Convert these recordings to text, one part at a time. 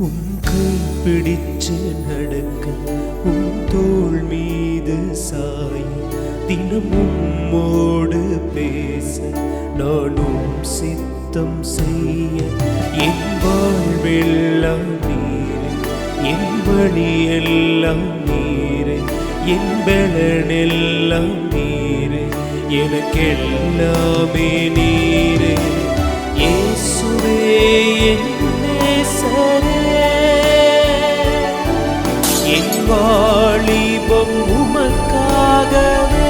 உன் கை பிடிச்சு நடக்க, உன் தோள் மீது சாய, தினம் உம்மோடு பேச, நானும் சித்தம் செய்ய. என் வாழ்வெல்லாம் நீரே, என் வழியெல்லாம் நீரே, என் பலனெல்லாம் நீரே, எனக்கெல்லாமே நீரே. இயேசுவே என் நேசரே, என் வாலிபம் உமக்காகவே.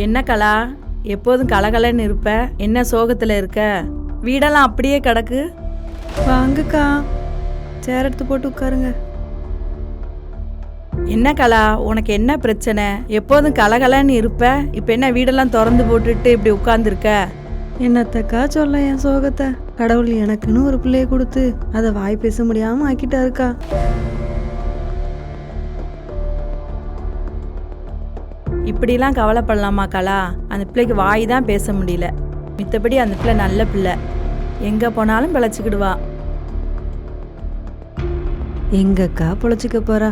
என்ன கலா, எப்போதும் கலகலன்னு இருப்ப, என்ன சோகத்தில் இருக்க? வீடெல்லாம் அப்படியே கிடக்கு. வாங்கக்கா, சேர் எடுத்து போட்டு உட்காருங்க. என்ன கலா, உனக்கு என்ன பிரச்சனை? எப்போதும் கலகலன்னு இருப்ப, இப்போ என்ன வீடெல்லாம் திறந்து போட்டுட்டு இப்படி உட்கார்ந்துருக்க? என்னத்தக்கா சொல்ல என் சோகத்தை? கடவுள் எனக்குன்னு ஒரு பிள்ளைய கொடுத்து அதை வாய் பேச முடியாம ஆக்கிட்டாருக்கா. இப்படிலாம் கவலைப்படலாமா கலா? அந்த பிள்ளைக்கு வாய் தான் பேச முடியல, மித்தபடி அந்த பிள்ளை நல்ல பிள்ளை, எங்கே போனாலும் பிழைச்சிக்கிடுவா. எங்கக்கா பொழைச்சிக்க போறா?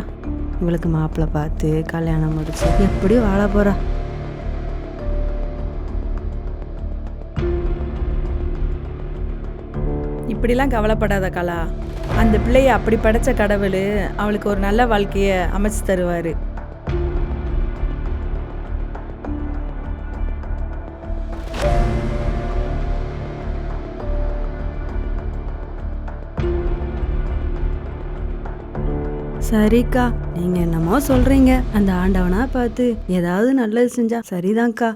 இவளுக்கு மாப்பிள்ளை பார்த்து கல்யாணம் முடிச்சு எப்படி வாழ போறா? இப்படிலாம் கவலைப்படாத கலா, அந்த பிள்ளைய அப்படி படைச்ச கடவுள் அவளுக்கு ஒரு நல்ல வாழ்க்கையை அமைச்சு தருவார். சரிக்கா, நீங்க என்னமோ சொல்றீங்க. அந்த ஆண்டவனா பார்த்து ஏதாவது நல்லது செஞ்சா சரிதான்க்கா.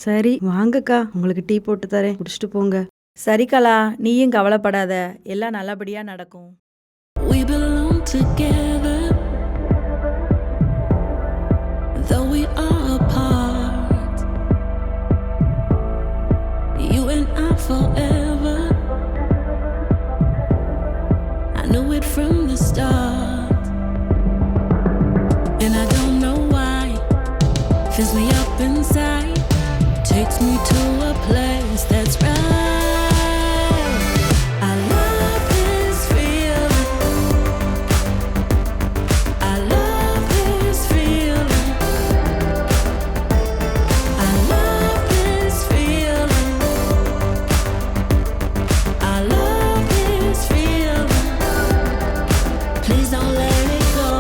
சரி வாங்கக்கா, உங்களுக்கு டீ போட்டு தரேன், குடிச்சிட்டு போங்க. சரி கலா, நீயும் கவலைப்படாத, எல்லாம் நல்லபடியா நடக்கும். We belong together, though we are apart. You and I forever, I knew it from the start. And I don't know why, fills me up inside, takes me to a place that's right. I love this feeling, I love this feeling, I love this feeling, I love this feeling. Please don't let it go.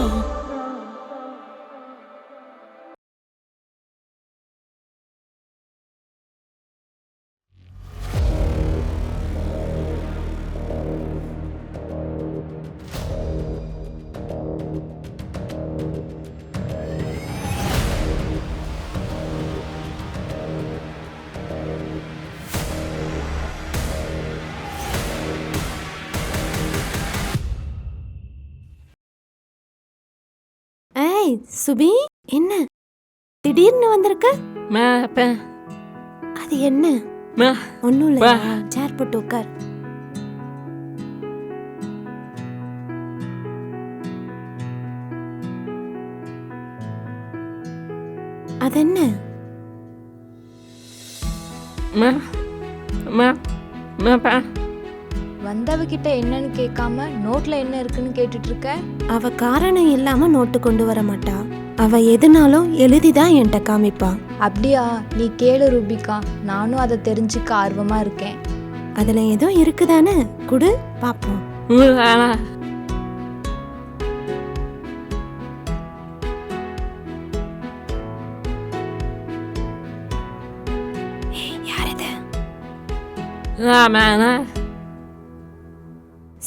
ஏய் சுபி, என்ன திடீர்னு வந்திருக்க? அது என்ன? ஒன்னும் இல்ல, சேர் போட்டு உட்கார். அது என்ன? வந்தவகிட்ட என்னன்னு கேட்காம நோட்ல என்ன இருக்குன்னு கேட்டுட்டு இருக்க? அவ காரணம் இல்லாம நோட்டு கொண்டு வர மாட்டா. அவ எதுனாலும் எழுதிதான் என்கிட்ட காமிப்பா. அப்படியா? நீ கேளு ரூபிகா, நானும் அதை தெரிஞ்சுக்க ஆர்வமா இருக்கேன். அதுல ஏதோ இருக்குதானே, குடு பாப்போம்.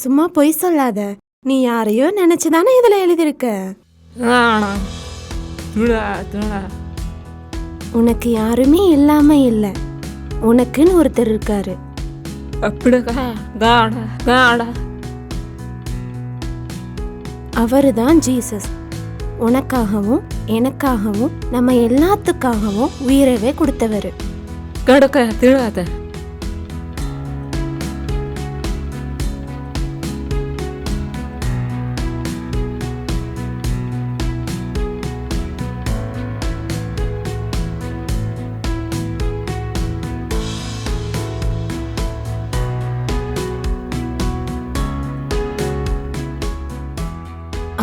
சும்மா பொய் சொல்லாத. நீ யாரையோ நினைச்சுதானே இதுல எழுதியிருக்க. உனக்கு யாருமே இல்லாம இல்ல, உனக்குன்னு ஒருத்தர் இருக்காரு. அவருதான் ஜீசஸ். உனக்காகவும் எனக்காகவும் நம்ம எல்லாத்துக்காகவும் உயிரவே கொடுத்தவர்.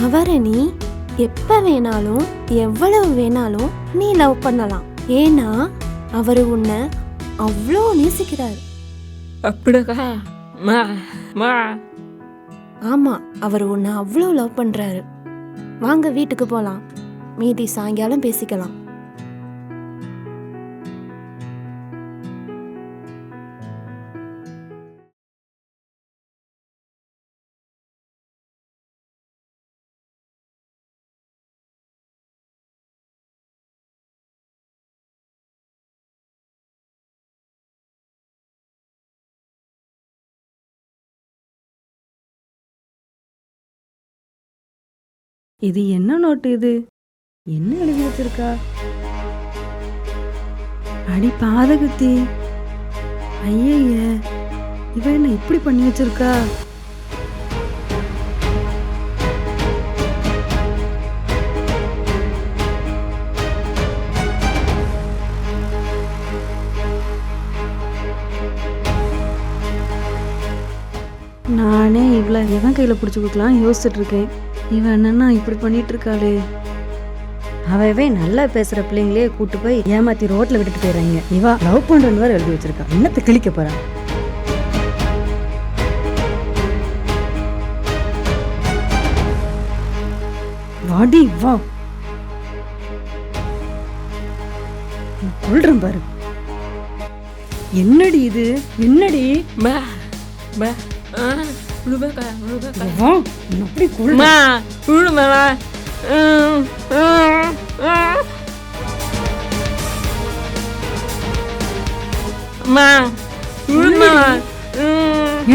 அவரை நீ எப்ப வேணாலும் எவ்வளவு வேணாலும் நீ லவ் பண்ணலாம். ஏன்னா அவரு உன்னை அவ்வளோ நேசிக்கிறார். ஆமா, அவர் உன்னை அவ்வளோ லவ் பண்றாரு. வாங்க வீட்டுக்கு போலாம், மீதி சாயங்காலம் பேசிக்கலாம். இது என்ன நோட்டு? இது என்ன எழுதி வச்சிருக்கா? அடி பாதகத்தி, ஐய இவ என்ன இப்படி பண்ணி வச்சிருக்கா? நானே இவளை எவன் கையில பிடிச்சி கொடுக்கலாம் யோசிச்சுட்டு இருக்கேன். இவன் என்னன்னா இப்படி பண்ணிட்டு இருக்காளே. அவவே நல்லா பேசுற பிள்ளைங்களே கூட்டு போய் ஏமாத்தி ரோட்ல விட்டுட்டு போயிடுறாங்க. இவா லவ் பண்றன்னு வேற எழுதி வச்சிருக்கா. என்னத்தை கிழிக்க போறா? வாடி வா, கொள்றேன் பாரு. என்னடி இது? என்னடி அப்படி கொள்ற?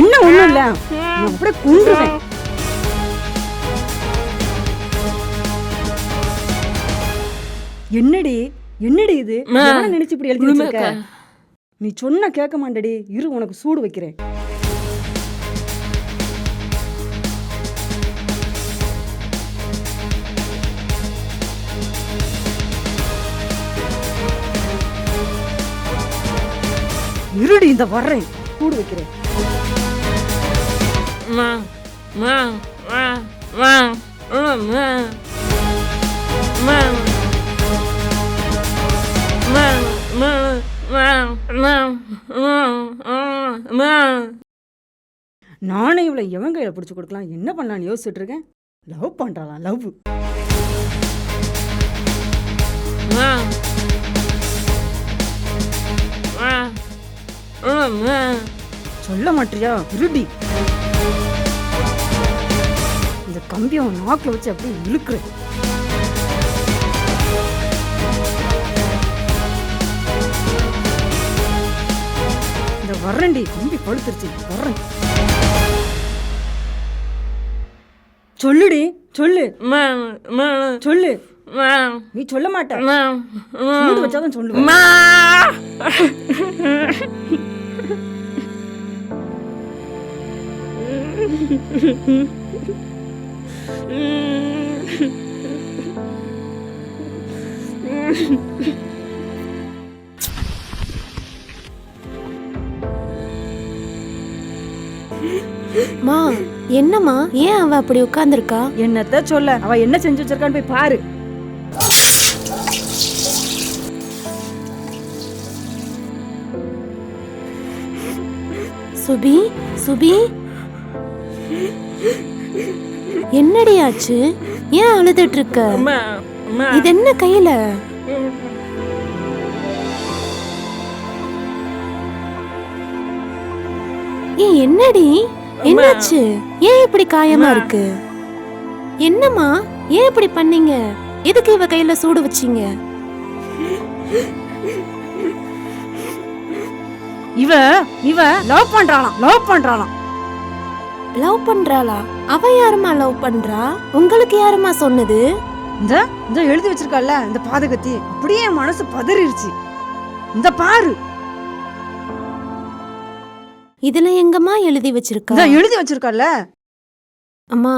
என்ன ஒண்ணும் இல்ல, அப்படியே கொண்டுவேன். என்னடி என்னடி இது? நினைச்சு இப்படி எழுதி வச்சிருக்க? நீ சொன்ன கேட்க மாட்டடி. இரு, உனக்கு சூடு வைக்கிறேன். இருடி, இந்த வர்றேன், சூடு வைக்கிறேன். நானே இவளை எவன் கையில பிடிச்சு கொடுக்கலாம், என்ன பண்ணலான்னு யோசிச்சுட்டு இருக்கேன். லவ் பண்றாளாம், லவ். சொல்ல மாட்டியா? இருடி, இந்த கம்பியை நாக்குல வச்சு அப்படியே இழுக்கிறேன். இந்த வர்றேன்டி, கம்பி படுத்துருச்சு, வர்றேன். சொல்லுடி, சொல்லு சொல்லு. நீ சொல்ல மாட்ட, சூடு வச்சாதான் சொல்லுவேன். மா, என்னம்மா, ஏன் அவ அப்படி உட்கார்ந்துருக்கா? என்னத்த சொல்ல, அவ என்ன செஞ்சு வச்சிருக்கான்னு போய் பாரு. சுபி, சுபி, என்னடி ஆச்சு? ஏன் அழுதுட்டு இருக்க? இது என்ன கையில? ஏய் என்னடி, என்னாச்சு? ஏன் இப்படி காயமா இருக்கு? என்னம்மா, ஏன் இப்படி பண்ணீங்க? எதுக்கு இவ கையில சூடு வச்சீங்க? இவ லவ் பண்றாளாம். லவ் பண்றாளா? அவ யாருமா லவ் பண்றா? உங்களுக்கு யாருமா சொன்னது? இந்த எழுதி வச்சிருக்கால இந்த பாதகத்தி, அப்படியே என் மனசு பதறிடுச்சு. இந்த பாரு, இதுல எங்கம்மா எழுதி வச்சிருக்கா? எழுதி வச்சிருக்கால. அம்மா,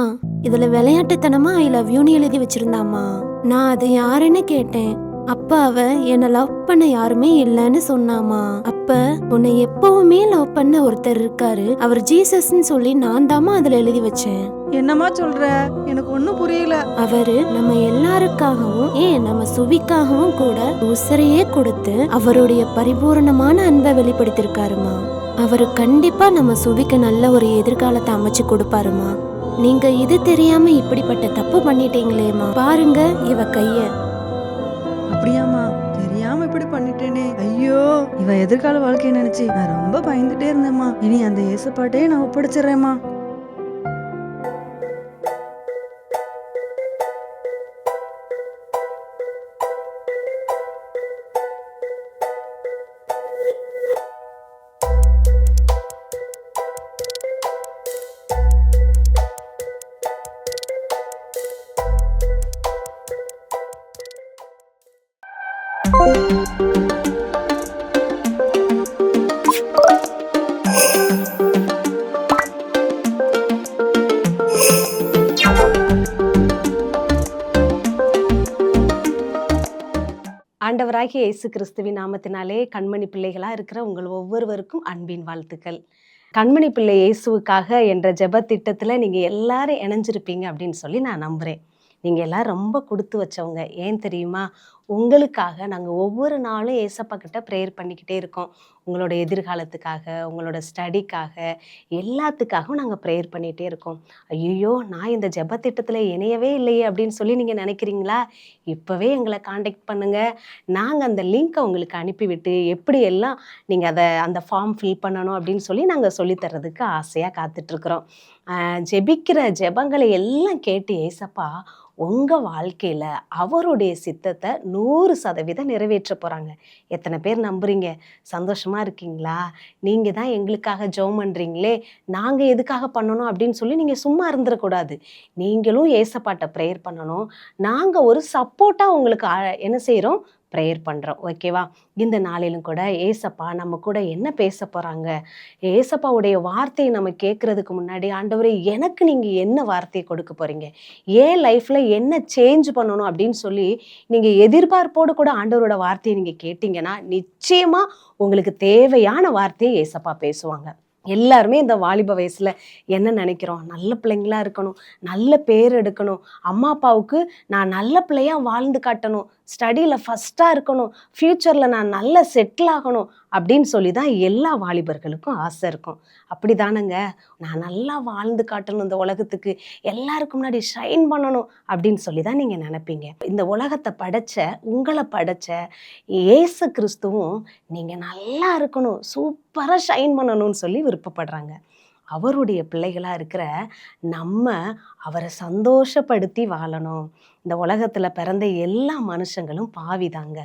இதுல விளையாட்டுத்தனமா ஐ லவ் யூன்னு எழுதி வச்சிருந்தாம்மா. நான் அது யாருன்னு கேட்டேன். அப்ப அவ என்ன லவ் பண்ண யாருமே இல்லன்னு சொன்னாமா. அப்ப உன்னை எப்பவுமே லவ் பண்ண ஒருத்தர் இருக்காரு, அவர் ஜீசஸ்ன்னு சொல்லி நான் தாமா அதுல எழுதி வச்சேன். என்னமா சொல்ற? எனக்கு ஒண்ணும் புரியல. அவரு நம்ம எல்லாருக்காகவும், ஏன் நம்ம சுவிக்காகவும் கூட உசிரையே கொடுத்து அவருடைய பரிபூரணமான அன்பை வெளிப்படுத்திருக்காருமா. அவரு கண்டிப்பா நம்ம சுவிக்கு நல்ல ஒரு எதிர்காலத்தை அமைச்சு கொடுப்பாருமா. நீங்க இது தெரியாம இப்படிப்பட்ட தப்பு பண்ணிட்டீங்களேமா. பாருங்க இவ கைய. அப்படியாமா? தெரியாம இப்படி பண்ணிட்டேனே. ஐயோ, இவ எதிர்கால வாழ்க்கைய நினைச்சு நான் ரொம்ப பயந்துட்டே இருந்தேம்மா. இனி அந்த ஏசப்பாட்டையே நான் ஒப்படைச்சிடுறேம்மா. ஆண்டவராகிய இயேசு கிறிஸ்துவின் நாமத்தினாலே கண்மணி பிள்ளைகளாக இருக்கிற உங்கள் ஒவ்வொருவருக்கும் அன்பின் வாழ்த்துக்கள். கண்மணி பிள்ளை இயேசுவுக்காக என்ற ஜெப திட்டத்தில் நீங்கள் எல்லாரும் இணைஞ்சிருப்பீங்க அப்படின்னு சொல்லி நான் நம்புகிறேன். நீங்கள் எல்லோரும் ரொம்ப கொடுத்து வச்சவங்க. ஏன் தெரியுமா? உங்களுக்காக நாங்கள் ஒவ்வொரு நாளும் ஏசப்பா கிட்ட ப்ரேயர் பண்ணிக்கிட்டே இருக்கோம். உங்களோட எதிர்காலத்துக்காக, உங்களோட ஸ்டடிக்காக, எல்லாத்துக்காகவும் நாங்கள் ப்ரேயர் பண்ணிகிட்டே இருக்கோம். ஐயோ, நான் இந்த ஜெபத்திட்டத்தில் இணையவே இல்லையே அப்படின்னு சொல்லி நீங்கள் நினைக்கிறீங்களா? இப்போவே எங்களை காண்டாக்ட் பண்ணுங்கள். நாங்கள் அந்த லிங்க்கை உங்களுக்கு அனுப்பிவிட்டு எப்படி எல்லாம் நீங்கள் அந்த ஃபார்ம் ஃபில் பண்ணணும் அப்படின்னு சொல்லி நாங்கள் சொல்லித்தரதுக்கு ஆசையாக காத்துட்ருக்குறோம். ஜெபிக்கிற ஜெபங்களை எல்லாம் கேட்டு ஏசப்பா உங்கள் வாழ்க்கையில் அவருடைய சித்தத்தை 100% நிறைவேற்ற போகிறாங்க. எத்தனை பேர் நம்புறீங்க? சந்தோஷமாக இருக்கீங்களா? நீங்கள் தான் எங்களுக்காக ஜெபம் பண்ணுறீங்களே, நாங்கள் எதுக்காக பண்ணணும் அப்படின்னு சொல்லி நீங்கள் சும்மா இருந்துடக்கூடாது. நீங்களும் ஏசப்பாட்ட ப்ரேயர் பண்ணணும். நாங்கள் ஒரு சப்போர்ட்டாக உங்களுக்கு என்ன செய்கிறோம்? ப்ரேயர் பண்ணுறோம். ஓகேவா? இந்த நாளிலும் கூட ஏசப்பா நம்ம கூட என்ன பேச போகிறாங்க? ஏசப்பாவுடைய வார்த்தையை நம்ம கேட்குறதுக்கு முன்னாடி, ஆண்டவரே எனக்கு நீங்கள் என்ன வார்த்தையை கொடுக்க போகிறீங்க, ஏன் லைஃப்பில் என்ன சேஞ்ச் பண்ணணும் அப்படின்னு சொல்லி நீங்கள் எதிர்பார்ப்போடு கூட ஆண்டவரோட வார்த்தையை நீங்கள் கேட்டிங்கன்னா நிச்சயமாக உங்களுக்கு தேவையான வார்த்தையை ஏசப்பா பேசுவாங்க. எல்லாருமே இந்த வாலிப வயசில் என்ன நினைக்கிறோம்? நல்ல பிள்ளைங்களா இருக்கணும், நல்ல பேர் எடுக்கணும், அம்மா அப்பாவுக்கு நான் நல்ல பிள்ளையாக வாழ்ந்து காட்டணும், ஸ்டடியில் ஃபஸ்ட்டாக இருக்கணும், ஃப்யூச்சரில் நான் நல்லா செட்டில் ஆகணும் அப்படின்னு சொல்லி தான் எல்லா வாலிபர்களுக்கும் ஆசை இருக்கும். அப்படி தானங்க? நான் நல்லா வாழ்ந்து காட்டணும், இந்த உலகத்துக்கு எல்லாருக்கும் முன்னாடி ஷைன் பண்ணணும் அப்படின்னு சொல்லி தான் நீங்கள் நினைப்பீங்க. இந்த உலகத்தை படைச்ச உங்களை படைச்ச இயேசு கிறிஸ்துவும் நீங்கள் நல்லா இருக்கணும், சூப்பராக ஷைன் பண்ணணும்னு சொல்லி விருப்பப்படுறாங்க. அவருடைய பிள்ளைகளாக இருக்கிற நம்ம அவரை சந்தோஷப்படுத்தி வாழணும். இந்த உலகத்தில் பிறந்த எல்லா மனுஷங்களும் பாவிதாங்க.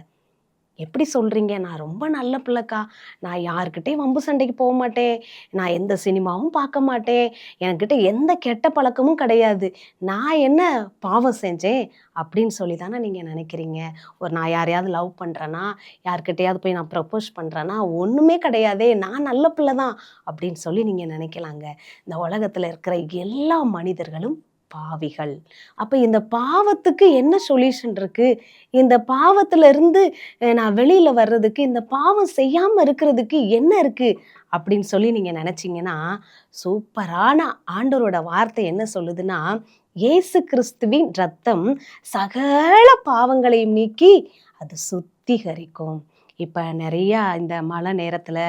எப்படி சொல்கிறீங்க? நான் ரொம்ப நல்ல பிள்ளைக்கா, நான் யாருக்கிட்டையும் வம்பு சண்டைக்கு போக மாட்டேன், நான் எந்த சினிமாவும் பார்க்க மாட்டேன், என்கிட்ட எந்த கெட்ட பழக்கமும் கிடையாது, நான் என்ன பாவம் செஞ்சேன் அப்படின்னு சொல்லி தானே நீங்கள் நினைக்கிறீங்க. நான் யாரையாவது லவ் பண்ணுறேன்னா, யார்கிட்டையாவது போய் நான் ப்ரப்போஸ் பண்ணுறேன்னா ஒன்றுமே கிடையாதே, நான் நல்ல பிள்ளை தான் அப்படின்னு சொல்லி நீங்கள் நினைக்கலாங்க. இந்த உலகத்தில் இருக்கிற எல்லா மனிதர்களும் பாவிகள். அப்போ இந்த பாவத்துக்கு என்ன சொல்யூஷன் இருக்குது? இந்த பாவத்திலிருந்து நான் வெளியில் வர்றதுக்கு, இந்த பாவம் செய்யாமல் இருக்கிறதுக்கு என்ன இருக்குது அப்படின்னு சொல்லி நீங்கள் நினச்சிங்கன்னா, சூப்பரான ஆண்டவரோட வார்த்தை என்ன சொல்லுதுன்னா, இயேசு கிறிஸ்துவின் இரத்தம் சகல பாவங்களையும் நீக்கி அது சுத்திகரிக்கும். இப்போ நிறையா இந்த மழை நேரத்தில்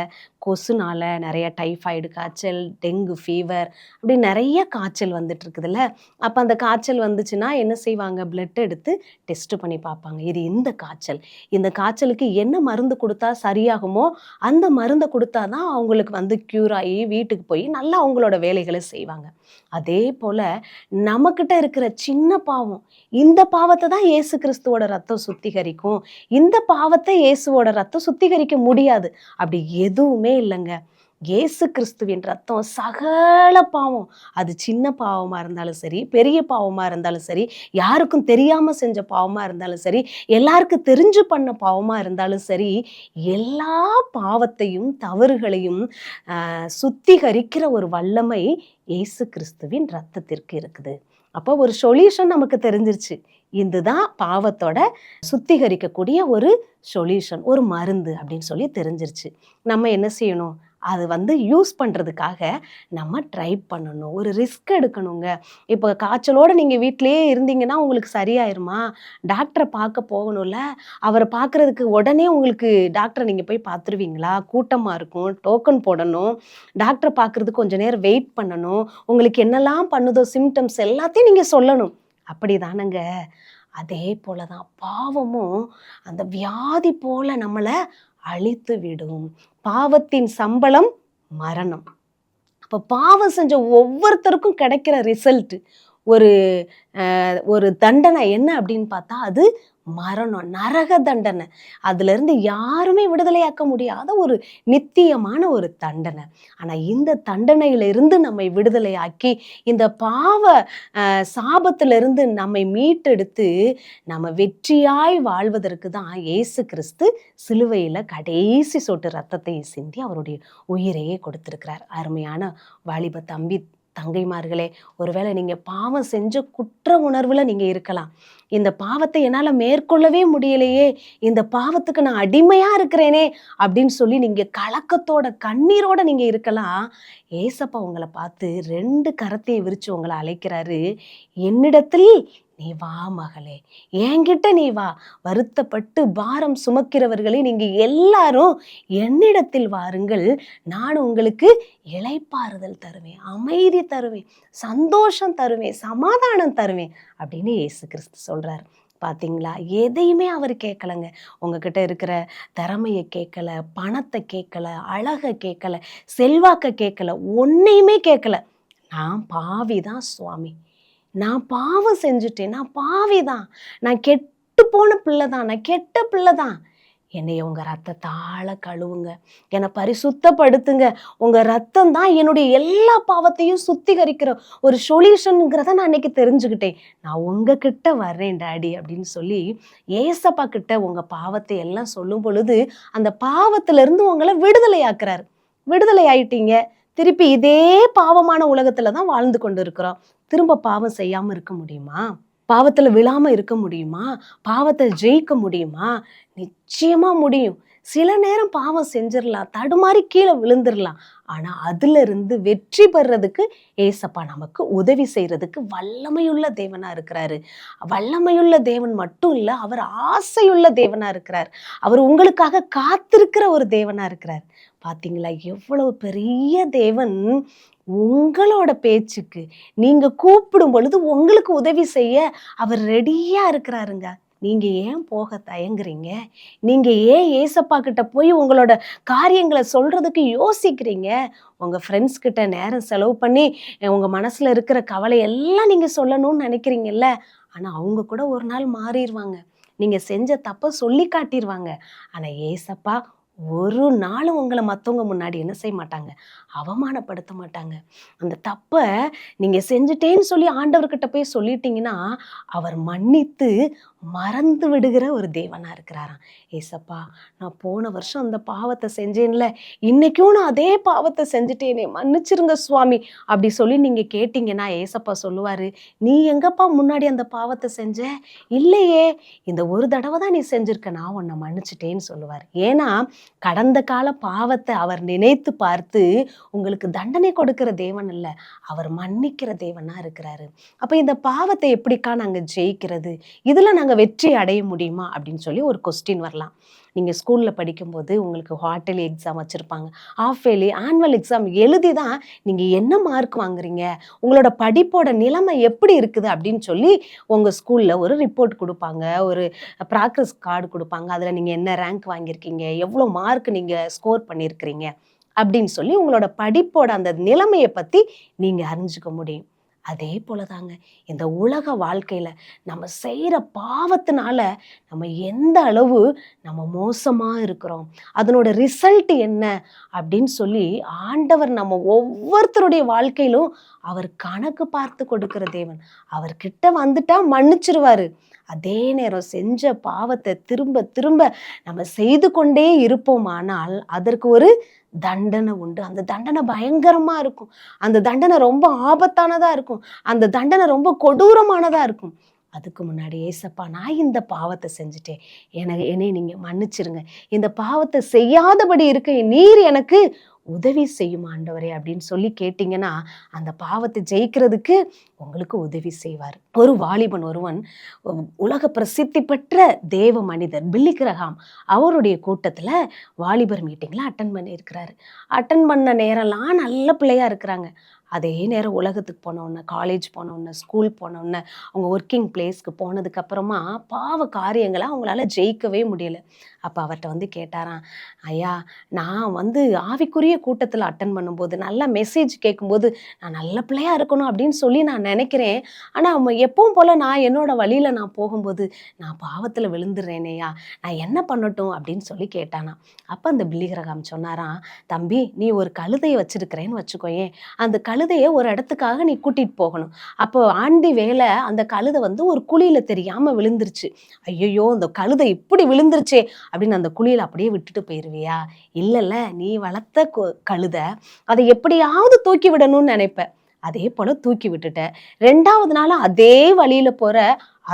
கொசுனால நிறைய டைஃபாய்டு காய்ச்சல், டெங்கு ஃபீவர், அப்படி நிறைய காய்ச்சல் வந்துட்டு இருக்குதுல்ல. அப்போ அந்த காய்ச்சல் வந்துச்சுன்னா என்ன செய்வாங்க, பிளட் எடுத்து டெஸ்ட் பண்ணி பார்ப்பாங்க. இது இந்த காய்ச்சல், இந்த காய்ச்சலுக்கு என்ன மருந்து கொடுத்தா சரியாகுமோ அந்த மருந்தை கொடுத்தா தான் அவங்களுக்கு வந்து க்யூர் ஆகி வீட்டுக்கு போய் நல்லா அவங்களோட வேலைகளை செய்வாங்க. அதே போல் நம்மக்கிட்ட இருக்கிற சின்ன பாவம், இந்த பாவத்தை தான் இயேசு கிறிஸ்துவோட ரத்தம் சுத்திகரிக்கும். இந்த பாவத்தை இயேசுவோட ரத்தம் சுத்திகரிக்க முடியாது. அப்படி எதுவுமே இல்லைங்க. இயேசு கிறிஸ்துவின் ரத்தம் சகல பாவம், அது சின்ன பாவமாக இருந்தாலும் சரி, பெரிய பாவமாக இருந்தாலும் சரி, யாருக்கும் தெரியாமல் செஞ்ச பாவமாக இருந்தாலும் சரி, எல்லாருக்கும் தெரிஞ்சு பண்ண பாவமாக இருந்தாலும் சரி, எல்லா பாவத்தையும் தவறுகளையும் சுத்திகரிக்கிற ஒரு வல்லமை இயேசு கிறிஸ்துவின் ரத்தத்திற்கு இருக்குது. அப்போ ஒரு சொல்யூஷன் நமக்கு தெரிஞ்சிருச்சு. இதுதான் பாவத்தோட சுத்திகரிக்கக்கூடிய ஒரு சொல்யூஷன், ஒரு மருந்து அப்படின்னு சொல்லி தெரிஞ்சிருச்சு. நம்ம என்ன செய்யணும், அது வந்து யூஸ் பண்ணுறதுக்காக நம்ம ட்ரை பண்ணணும், ஒரு ரிஸ்க் எடுக்கணுங்க. இப்போ காய்ச்சலோடு நீங்கள் வீட்டிலேயே இருந்தீங்கன்னா உங்களுக்கு சரியாயிருமா? டாக்டரை பார்க்க போகணும்ல, அவரை பார்க்குறதுக்கு உடனே உங்களுக்கு டாக்டரை நீங்கள் போய் பார்த்துருவீங்களா? கூட்டமாக இருக்கும், டோக்கன் போடணும், டாக்டரை பார்க்குறதுக்கு கொஞ்சம் நேரம் வெயிட் பண்ணணும், உங்களுக்கு என்னெல்லாம் பண்ணுதோ சிம்டம்ஸ் எல்லாத்தையும் நீங்கள் சொல்லணும். அப்படி தானங்க. அதே போல தான் பாவமும் அந்த வியாதி போல நம்மளை அழித்து விடும். பாவத்தின் சம்பளம் மரணம். அப்போ பாவம் செஞ்ச ஒவ்வொருத்தருக்கும் கிடைக்கிற ரிசல்ட், ஒரு தண்டனை என்ன அப்படின்னு பார்த்தா அது மரணம், நரக தண்டனை. அதுலேருந்து யாருமே விடுதலையாக்க முடியாத ஒரு நித்தியமான ஒரு தண்டனை. ஆனால் இந்த தண்டனையிலிருந்து நம்மை விடுதலையாக்கி இந்த பாவ சாபத்திலிருந்து நம்மை மீட்டெடுத்து நம்ம வெற்றியாய் வாழ்வதற்கு தான் இயேசு கிறிஸ்து சிலுவையில் கடைசி சொட்டு ரத்தத்தை சிந்தி அவருடைய உயிரையே கொடுத்திருக்கிறார். அருமையான வாலிப தம்பி தங்கைமார்களே, ஒருவேளை நீங்கள் பாவம் செஞ்ச குற்ற உணர்வில் நீங்கள் இருக்கலாம். இந்த பாவத்தை என்னால் மேற்கொள்ளவே முடியலையே, இந்த பாவத்துக்கு நான் அடிமையாக இருக்கிறேனே அப்படின்னு சொல்லி நீங்கள் கலக்கத்தோட கண்ணீரோட நீங்கள் இருக்கலாம். ஏசப்பா உங்களை பார்த்து 2 கரத்தையும் விரித்து உங்களை அழைக்கிறாரு. என்னிடத்தில் நீ வா மகளே, என்கிட்ட நீ வா, வருத்தப்பட்டு பாரம் சுமக்கிறவர்களே நீங்கள் எல்லாரும் என்னிடத்தில் வாருங்கள், நான் உங்களுக்கு இளைப்பாறுதல் தருவேன், அமைதி தருவேன், சந்தோஷம் தருவேன், சமாதானம் தருவேன் அப்படின்னு இயேசு கிறிஸ்து சொல்றாரு. பார்த்தீங்களா, எதையுமே அவர் கேட்கலங்க. உங்ககிட்ட இருக்கிற திறமையை கேட்கல, பணத்தை கேட்கல, அழகை கேட்கல, செல்வாக்கை கேட்கல, ஒன்னையுமே கேட்கல. நான் பாவிதான் சுவாமி, நான் பாவம் செஞ்சுட்டேன், நான் பாவிதான், நான் கெட்டு போன பிள்ளை தான், நான் கெட்ட பிள்ளை தான், என்னைய உங்கள் ரத்தத்தால் கழுவுங்க, என்னை பரிசுத்தப்படுத்துங்க, உங்கள் ரத்தம் தான் என்னுடைய எல்லா பாவத்தையும் சுத்திகரிக்கிற ஒரு சொல்யூஷனுங்கிறத நான் இன்னைக்கு தெரிஞ்சுக்கிட்டேன். நான் உங்ககிட்ட வர்றேன் டாடி அப்படின்னு சொல்லி ஏசப்பா கிட்ட உங்கள் பாவத்தை எல்லாம் சொல்லும் பொழுது அந்த பாவத்திலிருந்து உங்களை விடுதலையாக்குறாரு. விடுதலை ஆயிட்டீங்க. திருப்பி இதே பாவமான உலகத்துல தான் வாழ்ந்து கொண்டு இருக்கிறோம். திரும்ப பாவம் செய்யாம இருக்க முடியுமா? பாவத்துல விழாம இருக்க முடியுமா? பாவத்தை ஜெயிக்க முடியுமா? நிச்சயமா முடியும். சில நேரம் பாவம் செஞ்சிடலாம், தடுமாறி கீழே விழுந்துடலாம். ஆனா அதுல இருந்து வெற்றி பெறதுக்கு ஏசப்பா நமக்கு உதவி செய்யறதுக்கு வல்லமையுள்ள தேவனா இருக்கிறாரு. வல்லமையுள்ள தேவன் மட்டும் இல்ல, அவர் ஆசையுள்ள தேவனா இருக்கிறார். அவர் உங்களுக்காக காத்திருக்கிற ஒரு தேவனா இருக்கிறார். பாத்தீங்களா, எவ்வளவு பெரிய தேவன் உங்களோட பேச்சுக்கு நீங்க கூப்பிடும் பொழுது உங்களுக்கு உதவி செய்ய அவர் ரெடியா இருக்கிறாருங்க. நீங்க ஏன் போக தயங்குறீங்க? நீங்க ஏன் ஏசப்பா கிட்ட போய் உங்களோட காரியங்களை சொல்றதுக்கு யோசிக்கிறீங்க? உங்க ஃப்ரெண்ட்ஸ் கிட்ட நேரம் செலவு பண்ணி உங்க மனசுல இருக்கிற கவலை எல்லாம் நீங்க சொல்லணும்னு நினைக்கிறீங்கல்ல, ஆனா அவங்க கூட ஒரு நாள் மாறிடுவாங்க. நீங்க செஞ்ச தப்ப சொல்லி காட்டிடுவாங்க. ஆனா ஏசப்பா ஒரு நாளும் உங்களை மற்றவங்க முன்னாடி என்ன செய்ய மாட்டாங்க, அவமானப்படுத்த மாட்டாங்க. அந்த தப்பை நீங்கள் செஞ்சுட்டேன்னு சொல்லி ஆண்டவர்கிட்ட போய் சொல்லிட்டீங்கன்னா அவர் மன்னித்து மறந்து விடுகிற ஒரு தேவனாக இருக்கிறாராம். ஏசப்பா, நான் போன வருஷம் அந்த பாவத்தை செஞ்சேன்ல, இன்னைக்கும் நான் அதே பாவத்தை செஞ்சுட்டேனே, மன்னிச்சிருங்க சுவாமி அப்படி சொல்லி நீங்கள் கேட்டீங்கன்னா ஏசப்பா சொல்லுவார், நீ எங்கப்பா முன்னாடி அந்த பாவத்தை செஞ்ச? இல்லையே, இந்த ஒரு தடவை தான் நீ செஞ்சிருக்க, நான் உன்னை மன்னிச்சிட்டேன்னு சொல்லுவார். ஏன்னா கடந்த கால பாவத்தை அவர் நினைத்து பார்த்து உங்களுக்கு தண்டனை கொடுக்கிற தேவன் இல்லை, அவர் மன்னிக்கிற தேவனா இருக்கிறாரு. அப்போ இந்த பாவத்தை எப்படிக்கா நாங்கள் ஜெயிக்கிறது? இதில் நாங்கள் நாங்கள் வெற்றி அடைய முடியுமா அப்படின்னு சொல்லி ஒரு கொஸ்டின் வரலாம். நீங்கள் ஸ்கூலில் படிக்கும்போது உங்களுக்கு குவார்ட்டர்லி எக்ஸாம் வச்சுருப்பாங்க, ஆஃப் இயர்லி, ஆனுவல் எக்ஸாம் எழுதி தான் நீங்கள் என்ன மார்க் வாங்குறீங்க, உங்களோட படிப்போட நிலைமை எப்படி இருக்குது அப்படின்னு சொல்லி உங்கள் ஸ்கூலில் ஒரு ரிப்போர்ட் கொடுப்பாங்க, ஒரு ப்ராக்ரஸ் கார்டு கொடுப்பாங்க. அதில் நீங்கள் என்ன ரேங்க் வாங்கியிருக்கீங்க, எவ்வளோ மார்க் நீங்கள் ஸ்கோர் பண்ணியிருக்கிறீங்க அப்படின்னு சொல்லி உங்களோட படிப்போட அந்த நிலைமையை பற்றி நீங்கள் அறிஞ்சிக்க முடியும். அதே போல தாங்க இந்த உலக வாழ்க்கையில் நம்ம செய்கிற பாவத்தினால நம்ம எந்த அளவு நம்ம மோசமாக இருக்கிறோம், அதனோட ரிசல்ட் என்ன அப்படின்னு சொல்லி ஆண்டவர் நம்ம ஒவ்வொருத்தருடைய வாழ்க்கையிலும் அவர் கணக்கு பார்த்து கொடுக்கிற தேவன். அவர்கிட்ட வந்துட்டா மன்னிச்சிருவாரு. அதே நேரம் செஞ்ச பாவத்தை திரும்ப திரும்ப நம்ம செய்து கொண்டே இருப்போமானால் அதற்கு ஒரு தண்டனை உண்டு. அந்த தண்டனை பயங்கரமா இருக்கும், அந்த தண்டனை ரொம்ப ஆபத்தானதா இருக்கும், அந்த தண்டனை ரொம்ப கொடூரமானதா இருக்கும். அதுக்கு முன்னாடி ஏசப்பா, நான் இந்த பாவத்தை செஞ்சுட்டேன், என்னை நீங்க மன்னிச்சிருங்க, இந்த பாவத்தை செய்யாதபடி இருக்க நீர் எனக்கு உதவி செய்யும் ஆண்டவரே அப்படின்னு சொல்லி கேட்டீங்கன்னா அந்த பாவத்தை ஜெயிக்கிறதுக்கு உங்களுக்கு உதவி செய்வார். ஒரு வாலிபன் ஒருவன் உலக பிரசித்தி பெற்ற தேவ மனிதர் பில்லி கிரஹாம் அவருடைய கூட்டத்தில் வாலிபர் மீட்டிங்கில் அட்டன் பண்ணியிருக்கிறாரு. அட்டன் பண்ண நேரம்லாம் நல்ல பிள்ளையா இருக்கிறாங்க. அதே நேரம் உலகத்துக்கு போனோன்னே, காலேஜ் போனோன்னே, ஸ்கூல் போனோன்னே, அவங்க ஒர்க்கிங் பிளேஸ்க்கு போனதுக்கப்புறமா பாவ காரியங்களை அவங்களால ஜெயிக்கவே முடியல. அப்போ அவர்கிட்ட கேட்டாராம், ஐயா, நான் ஆவிக்குரிய கூட்டத்தில் அட்டன் பண்ணும்போது நல்ல மெசேஜ் கேட்கும்போது நான் நல்ல பிள்ளையா இருக்கணும் அப்படின்னு சொல்லி நான் நினைக்கிறேன், ஆனால் எப்பவும் போல் நான் என்னோட வழியில் நான் போகும்போது நான் பாவத்தில் விழுந்துடுறேனேயா, நான் என்ன பண்ணட்டும் அப்படின்னு சொல்லி கேட்டானா. அப்போ அந்த பில்லி கிரஹாம் சொன்னாராம், தம்பி, நீ ஒரு கழுதையை வச்சிருக்கிறேன்னு வச்சுக்கோயேன், அந்த கழுதையை ஒரு இடத்துக்காக நீ கூட்டிட்டு போகணும். அப்போ ஆண்டி வேலை அந்த கழுதை ஒரு குழியில தெரியாம விழுந்துருச்சு. ஐயோ, அந்த கழுதை இப்படி விழுந்துருச்சே அப்படின்னு அந்த குழியில அப்படியே விட்டுட்டு போயிருவியா? இல்லைல்ல, நீ வளர்த்த கழுதை, அதை எப்படியாவது தூக்கி விடணும்னு நினைப்ப. அதே போல தூக்கி விட்டுட்ட. 2வது நாள் அதே வழியில போற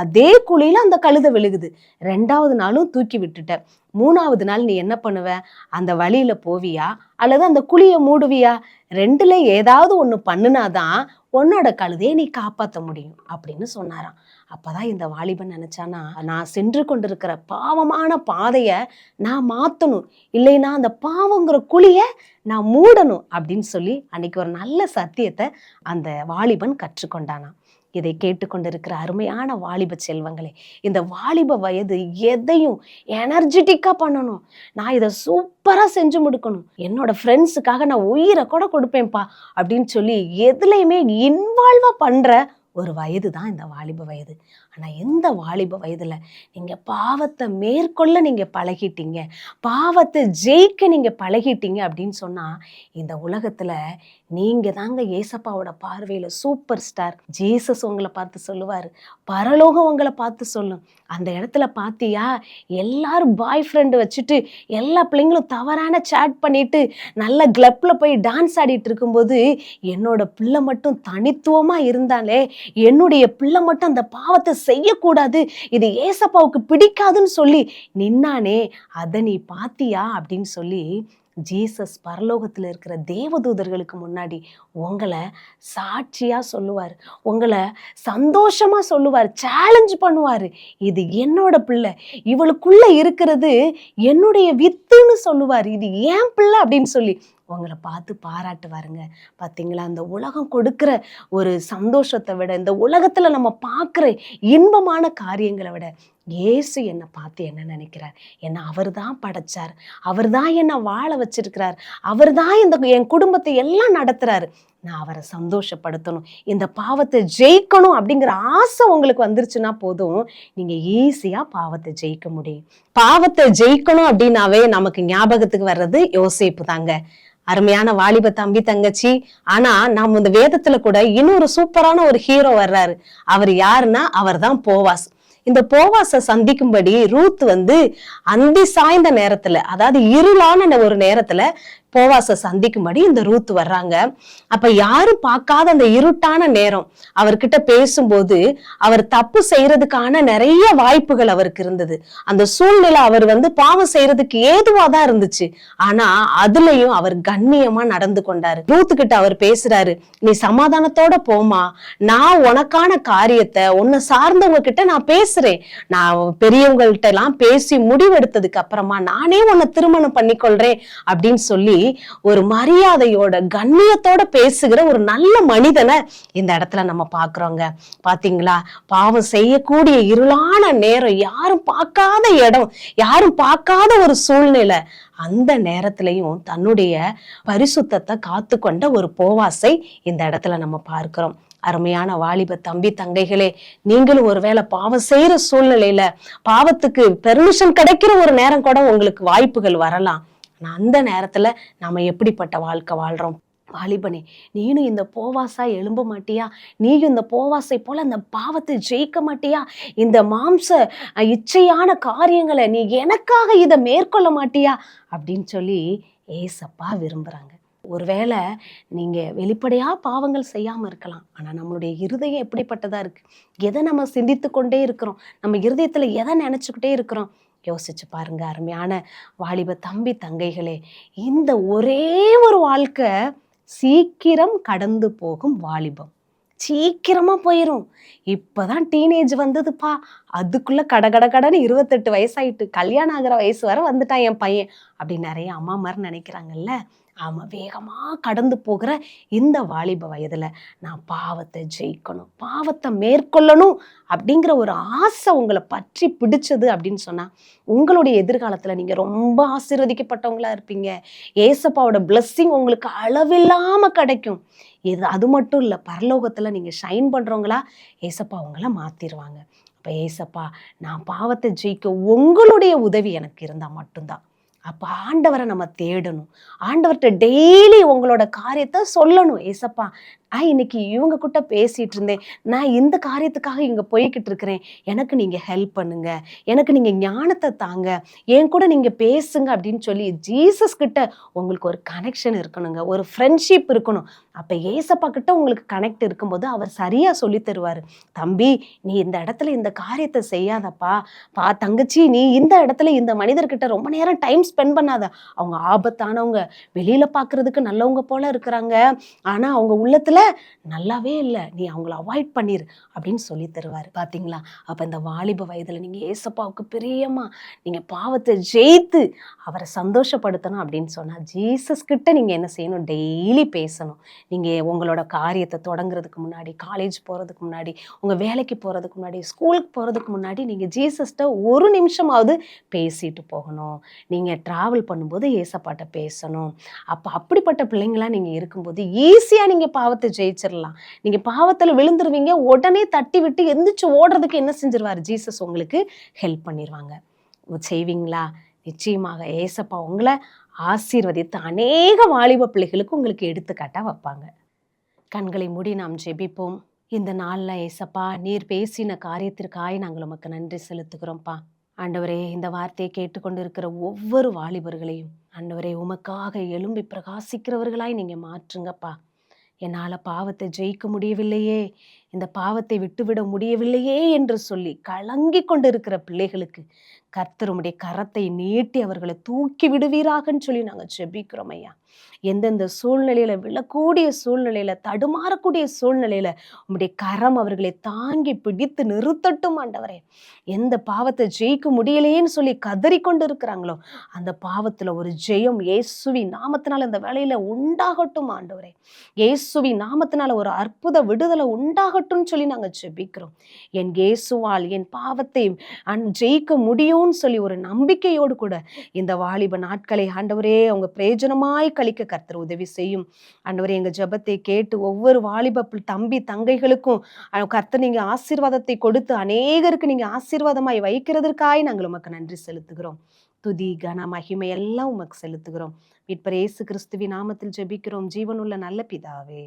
அதே குழியில அந்த கழுதை விழுகுது. 2வது நாளும் தூக்கி விட்டுட்ட. 3வது நாள் நீ என்ன பண்ணுவ? அந்த வழியில போவியா அல்லது அந்த குழியை மூடுவியா? 2ல ஏதாவது ஒன்று பண்ணுனாதான் உன்னோட கழுதையை நீ காப்பாற்ற முடியும் அப்படின்னு சொன்னாராம். அப்பதான் இந்த வாலிபன் நினைச்சானா, நான் சென்று கொண்டிருக்கிற பாவமான பாதைய நான் மாத்தணும், இல்லைன்னா அந்த பாவங்கிற குழிய நான் மூடணும் அப்படின்னு சொல்லி அன்னைக்கு ஒரு நல்ல சத்தியத்தை அந்த வாலிபன் கற்றுக்கொண்டானா. இதை கேட்டுக்கொண்டிருக்கிற அருமையான வாலிப செல்வங்களே, இந்த வாலிப வயது எதையும் எனர்ஜெட்டிக்கா பண்ணணும். நான் இதை சூப்பரா செஞ்சு முடிக்கணும், என்னோட ஃப்ரெண்ட்ஸுக்காக நான் உயிரை கூட கொடுப்பேன்ப்பா அப்படின்னு சொல்லி எதுலையுமே இன்வால்வா பண்ற ஒரு வயது தான் இந்த வாலிப வயது. ஆனால் இந்த வாலிப வயதுல நீங்க பாவத்தை மேற்கொள்ள நீங்க பழகிட்டீங்க, பாவத்தை ஜெயிக்க நீங்க பழகிட்டீங்க அப்படின்னு சொன்னா இந்த உலகத்துல நீங்க தாங்க ஏசப்பாவோட பார்வையில சூப்பர் ஸ்டார். ஜீசஸ் உங்களை பார்த்து சொல்லுவாரு, பரலோகம் உங்களை பார்த்து சொல்லும். அந்த இடத்துல பாத்தியா, எல்லாரும் பாய் ஃப்ரெண்டு வச்சுட்டு எல்லா பிள்ளைங்களும் தவறான சேட் பண்ணிட்டு நல்ல கிளப்ல போய் டான்ஸ் ஆடிட்டு இருக்கும்போது என்னோட பிள்ளை மட்டும் தனித்துவமா இருந்தாலே, என்னுடைய பிள்ளை மட்டும் அந்த பாவத்தை செய்யக்கூடாது, இது ஏசப்பாவுக்கு பிடிக்காதுன்னு சொல்லி நின்னானே, அதை நீ பாத்தியா அப்படின்னு சொல்லி ஜீசஸ் பரலோகத்தில் இருக்கிற தேவதூதர்களுக்கு முன்னாடி உங்களை சாட்சியா சொல்லுவார், உங்களை சந்தோஷமா சொல்லுவார், சேலஞ்ச் பண்ணுவார். இது என்னோட பிள்ளை, இவளுக்குள்ள இருக்கிறது என்னுடைய வித்துன்னு சொல்லுவார், இது ஏன் பிள்ளை அப்படின்னு சொல்லி உங்களை பார்த்து பாராட்டுவாருங்க. பார்த்தீங்களா, அந்த உலகம் கொடுக்குற ஒரு சந்தோஷத்தை விட, இந்த உலகத்துல நம்ம பார்க்குற இன்பமான காரியங்களை விட இயேசு என்னை பார்த்து என்ன நினைக்கிறார்? என்னை அவர் தான் படைச்சார், அவர் தான் என்னை வாழ வச்சிருக்கிறார், அவர் தான் என் குடும்பத்தை எல்லாம் நடத்துறாரு. நான் அவரை சந்தோஷப்படுத்தணும், இந்த பாவத்தை ஜெயிக்கணும் அப்படிங்கிற ஆசை உங்களுக்கு வந்துருச்சுன்னா போதும், நீங்க ஈஸியா பாவத்தை ஜெயிக்க முடியும். பாவத்தை ஜெயிக்கணும் அப்படின்னாவே நமக்கு ஞாபகத்துக்கு வர்றது யோசேப்பு தாங்க. அருமையான வாலிப தம்பி தங்கச்சி. ஆனா நாம் இந்த வேதத்துல கூட இன்னொரு சூப்பரான ஒரு ஹீரோ வர்றாரு. அவர் யாருன்னா, அவர் தான் போவாஸ். இந்த போவாச சந்திக்கும்படி ரூத் அந்தி சாய்ந்த நேரத்துல, அதாவது இருளான ஒரு நேரத்துல போவாச சந்திக்கும்படி இந்த ரூத் வர்றாங்க. அப்ப யாரும் பார்க்காத அந்த இருட்டான நேரம் அவர்கிட்ட பேசும்போது அவர் தப்பு செய்யறதுக்கான நிறைய வாய்ப்புகள் அவருக்கு இருந்தது. அந்த சூழ்நிலை அவர் பாவம் செய்யறதுக்கு ஏதுவாதான் இருந்துச்சு. ஆனா அதுலயும் அவர் கண்ணியமா நடந்து கொண்டாரு. ரூத் கிட்ட அவர் பேசுறாரு, நீ சமாதானத்தோட போமா, நான் உனக்கான காரியத்தை உன்னை சார்ந்தவங்க கிட்ட நான் பேச பேசுறேன், நான் பெரியவங்கள்ட்ட எல்லாம் பேசி முடிவெடுத்ததுக்கு அப்புறமா நானே உன்னை திருமணம் பண்ணிக்கொள்றேன் அப்படின்னு சொல்லி ஒரு மரியாதையோட கண்ணியத்தோட பேசுகிற ஒரு நல்ல மனிதனை இந்த இடத்துல நம்ம பாக்குறோங்க. பாத்தீங்களா, பாவம் செய்யக்கூடிய இருளான நேரம், யாரும் பார்க்காத இடம், யாரும் பார்க்காத ஒரு சூழ்நிலை, அந்த நேரத்திலையும் தன்னுடைய பரிசுத்தத்தை காத்து கொண்ட ஒரு போவாசை இந்த இடத்துல நம்ம பார்க்கிறோம். அருமையான வாலிப தம்பி தங்கைகளே, நீங்களும் ஒருவேளை பாவம் செய்யற சூழ்நிலையில பாவத்துக்கு பெர்மிஷன் கிடைக்கிற ஒரு நேரம் கூட உங்களுக்கு வாய்ப்புகள் வரலாம். ஆனா அந்த நேரத்துல நாம எப்படிப்பட்ட வாழ்க்கை வாழ்றோம்? வாலிபனே, நீனும் இந்த போவாசா எழும்ப மாட்டியா? நீயும் இந்த போவாசை போல அந்த பாவத்தை ஜெயிக்க மாட்டியா? இந்த மாம்ச இச்சையான காரியங்களை நீ எனக்காக இதை மேற்கொள்ள மாட்டியா அப்படின்னு சொல்லி ஏசப்பா விரும்புறாங்க. ஒருவேளை நீங்க வெளிப்படையா பாவங்கள் செய்யாம இருக்கலாம், ஆனா நம்மளுடைய இருதயம் எப்படிப்பட்டதா இருக்கு? எதை நம்ம சிந்தித்து கொண்டே இருக்கிறோம்? நம்ம இருதயத்துல எதை நினைச்சுக்கிட்டே இருக்கிறோம்? யோசிச்சு பாருங்க அருமையான வாலிப தம்பி தங்கைகளே. இந்த ஒரே ஒரு வாழ்க்கை சீக்கிரம் கடந்து போகும் வாலிபம், சீக்கிரமா போயிரும். இப்பதான் டீனேஜ் வந்ததுப்பா, அதுக்குள்ள கடன்னு 28 வயசாயிட்டு, கல்யாணம் ஆகிற வயசு வர வந்துட்டான் என் பையன் அப்படின்னு நிறைய அம்மா மாதிரி நினைக்கிறாங்கல்ல. ஆமா, வேகமா கடந்து போகிற இந்த வாலிப வயதுல நான் பாவத்தை ஜெயிக்கணும், பாவத்தை மேற்கொள்ளணும் அப்படிங்கிற ஒரு ஆசை உங்களை பற்றி பிடிச்சது அப்படின்னு சொன்னா உங்களுடைய எதிர்காலத்துல நீங்க ரொம்ப ஆசீர்வதிக்கப்பட்டவங்களா இருப்பீங்க. ஏசப்பாவோட பிளெஸ்ஸிங் உங்களுக்கு அளவில்லாம கிடைக்கும். அது மட்டும் இல்ல, பரலோகத்துல நீங்க ஷைன் பண்றவங்களா ஏசப்பா உங்களை மாத்திருவாங்க. அப்ப ஏசப்பா, நான் பாவத்தை ஜெயிக்க உங்களுடைய உதவி எனக்கு இருந்தா மட்டும்தான். அப்ப ஆண்டவரை நம்ம தேடணும், ஆண்டவர்கிட்ட டெய்லி உங்களோட காரியத்தை சொல்லணும். ஏசப்பா, இன்னைக்கு இவங்க கிட்ட பேசிட்டு இருந்தேன், நான் இந்த காரியத்துக்காக இங்க போய்கிட்டு இருக்கிறேன், எனக்கு நீங்க ஹெல்ப் பண்ணுங்க, எனக்கு நீங்க ஞானத்தை தாங்க, என் கூட நீங்க பேசுங்க அப்படின்னு சொல்லி ஜீசஸ் கிட்ட உங்களுக்கு ஒரு கனெக்ஷன் இருக்கணுங்க, ஒரு ஃப்ரெண்ட்ஷிப் இருக்கணும். அப்ப ஏசப்பா கிட்ட உங்களுக்கு கனெக்ட் இருக்கும்போது அவர் சரியா சொல்லி தருவாரு. தம்பி, நீ இந்த இடத்துல இந்த காரியத்தை செய்யாதப்பா, தங்கச்சி நீ இந்த இடத்துல இந்த மனிதர்கிட்ட ரொம்ப நேரம் டைம் ஸ்பெண்ட் பண்ணாத, அவங்க ஆபத்தானவங்க, வெளியில பாக்குறதுக்கு நல்லவங்க போல இருக்கிறாங்க, ஆனா அவங்க உள்ளத்துல நல்லாவே இல்லை, நீ அவங்கள அவாய்ட் பண்ணிரு அப்படின்னு சொல்லி தருவாரு. பாத்தீங்களா? அப்ப இந்த வாலிப வயதுல நீங்க ஏசப்பாவுக்கு பிரியமா நீங்க பாவத்தை ஜெயித்து அவரை சந்தோஷப்படுத்தணும் அப்படின்னு சொன்னா ஜீசஸ் கிட்ட நீங்க என்ன செய்யணும்? டெய்லி பேசணும். நீங்க உங்களோட காரியத்தை தொடங்குறதுக்கு முன்னாடி, காலேஜ் போறதுக்கு முன்னாடி, உங்க வேலைக்கு போறதுக்கு முன்னாடி, ஸ்கூலுக்கு போறதுக்கு முன்னாடி நீங்க ஜீசஸ்ட ஒரு நிமிஷமாவது பேசிட்டு போகணும். நீங்க டிராவல் பண்ணும்போது ஏசப்பாட்ட பேசணும். அப்ப அப்படிப்பட்ட பிள்ளைங்களா நீங்க இருக்கும்போது ஈஸியா நீங்க பாவத்தை ஜெயிச்சிடலாம். நீங்க பாவத்துல விழுந்துருவீங்க, உடனே தட்டி விட்டு எந்திரிச்சு ஓடுறதுக்கு என்ன செஞ்சிருவாரு? ஜீசஸ் உங்களுக்கு ஹெல்ப் பண்ணிடுவாங்க. செய்வீங்களா? நிச்சயமாக ஏசப்பா உங்களை ஆசீர்வதித்து அநேக வாலிப பிள்ளைகளுக்கு உங்களுக்கு எடுத்துக்காட்டா வைப்பாங்க. கண்களை மூடி நாம் ஜெபிப்போம். இந்த நாள்ல ஏசப்பா, நீர் பேசின காரியத்திற்காய் நாங்கள் உமக்கு நன்றி செலுத்துகிறோம்ப்பா. ஆண்டவரே, இந்த வார்த்தையை கேட்டுக்கொண்டு இருக்கிற ஒவ்வொரு வாலிபர்களையும் ஆண்டவரே உமக்காக எழும்பி பிரகாசிக்கிறவர்களாய் நீங்க மாற்றுங்கப்பா. என்னால பாவத்தை ஜெயிக்க முடியவில்லையே, இந்த பாவத்தை விட்டுவிட முடியவில்லையே என்று சொல்லி கலங்கி கொண்டு இருக்கிற பிள்ளைகளுக்கு கர்த்தருடைய கரத்தை நீட்டி அவர்களை தூக்கி விடுவீராகன்னு சொல்லி நாங்கள் ஜெபிக்கிறோம் ஐயா. எந்தெந்த சூழ்நிலையில, விழக்கூடிய சூழ்நிலையில, தடுமாறக்கூடிய சூழ்நிலையில உங்களுடைய கரம் அவர்களை தாங்கி பிடித்து நிறுத்தட்டும் ஆண்டவரே. எந்த பாவத்தை ஜெயிக்க முடியலையேன்னு சொல்லி கதறிக்கொண்டு இருக்கிறாங்களோ அந்த பாவத்துல ஒரு ஜெயம் இயேசுவி நாமத்தினால இந்த வேளையில உண்டாகட்டும் ஆண்டவரே. இயேசுவி நாமத்தினால ஒரு அற்புத விடுதலை உண்டாகட்டும் சொல்லி நாங்க ஜெபிக்கிறோம். என் இயேசுவால் என் பாவத்தை ஜெயிக்க முடியும்னு சொல்லி ஒரு நம்பிக்கையோடு கூட இந்த வாலிப நாட்களை ஆண்டவரே அவங்க பிரயோஜனமாய் கழிக்க கர்த்தர் உதவி செய்யும் ஆண்டவரே. எங்க ஜெபத்தை கேட்டு ஒவ்வொரு வாலிப தம்பி தங்கைகளுக்கும் கர்த்தர் நீங்க ஆசீர்வாதத்தை கொடுத்து அநேகருக்கு நீங்க ஆசீர்வாதமாய் வைக்கிறதற்காய் நாங்கள் உமக்கு நன்றி செலுத்துகிறோம். துதி கன மகிமை எல்லாம் உமக்கு செலுத்துகிறோம். மீட்பர் இயேசு கிறிஸ்துவின் நாமத்தில் ஜெபிக்கிறோம் ஜீவனுள்ள நல்ல பிதாவே.